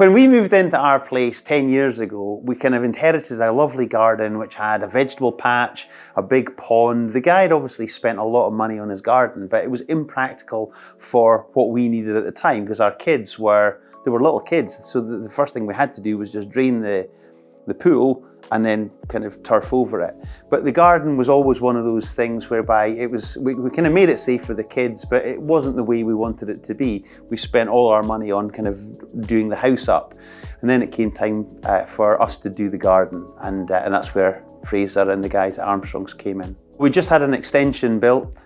When we moved into our place 10 years ago, we kind of inherited a lovely garden which had a vegetable patch, a big pond. The guy had obviously spent a lot of money on his garden, but it was impractical for what we needed at the time because our kids were little kids. So the first thing we had to do was just drain the pool and then kind of turf over it. But the garden was always one of those things whereby we kind of made it safe for the kids, but it wasn't the way we wanted it to be. We spent all our money on kind of doing the house up. And then it came time for us to do the garden. And that's where Fraser and the guys at Armstrongs came in. We just had an extension built.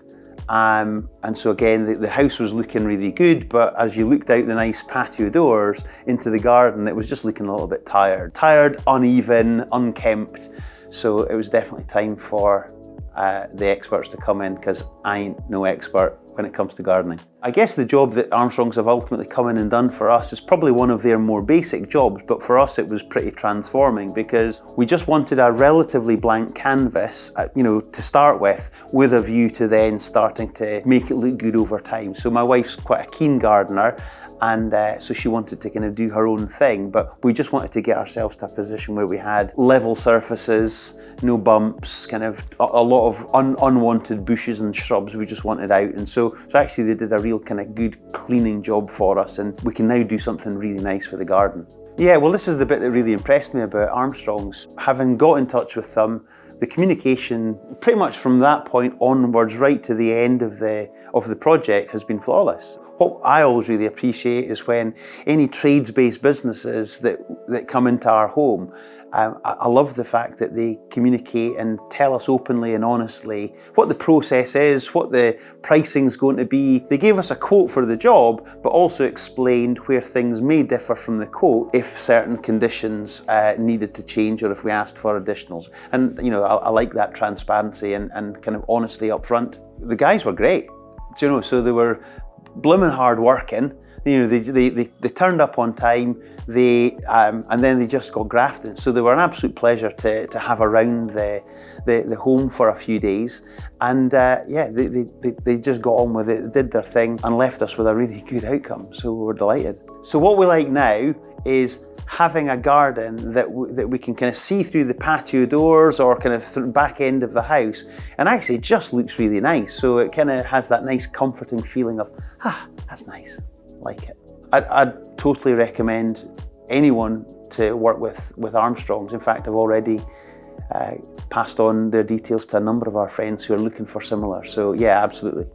And so again, the house was looking really good, but as you looked out the nice patio doors into the garden, it was just looking a little bit tired, uneven, unkempt. So it was definitely time for the experts to come in, because I ain't no expert when it comes to gardening. I guess the job that Armstrongs have ultimately come in and done for us is probably one of their more basic jobs, but for us it was pretty transforming, because we just wanted a relatively blank canvas, to start with a view to then starting to make it look good over time. So my wife's quite a keen gardener, and so she wanted to kind of do her own thing, but we just wanted to get ourselves to a position where we had level surfaces, no bumps, kind of a lot of unwanted bushes and shrubs we just wanted out. And so actually they did a real kind of good cleaning job for us, and we can now do something really nice with the garden. Yeah, well, this is the bit that really impressed me about Armstrongs. Having got in touch with them, the communication pretty much from that point onwards right to the end of the project has been flawless. What I always really appreciate is when any trades-based businesses that come into our home, I love the fact that they communicate and tell us openly and honestly what the process is, what the pricing's going to be. They gave us a quote for the job, but also explained where things may differ from the quote if certain conditions needed to change or if we asked for additionals. And I like that transparency and kind of honesty up front. The guys were great, so they were blooming hard working. They turned up on time, and then they just got grafting. So they were an absolute pleasure to have around the home for a few days. And they just got on with it, did their thing, and left us with a really good outcome. So we were delighted. So what we like now is having a garden that we can kind of see through the patio doors or kind of through the back end of the house, and actually it just looks really nice. So it kind of has that nice comforting feeling of, that's nice. Like it. I'd totally recommend anyone to work with Armstrongs. In fact, I've already passed on their details to a number of our friends who are looking for similar. So yeah, absolutely.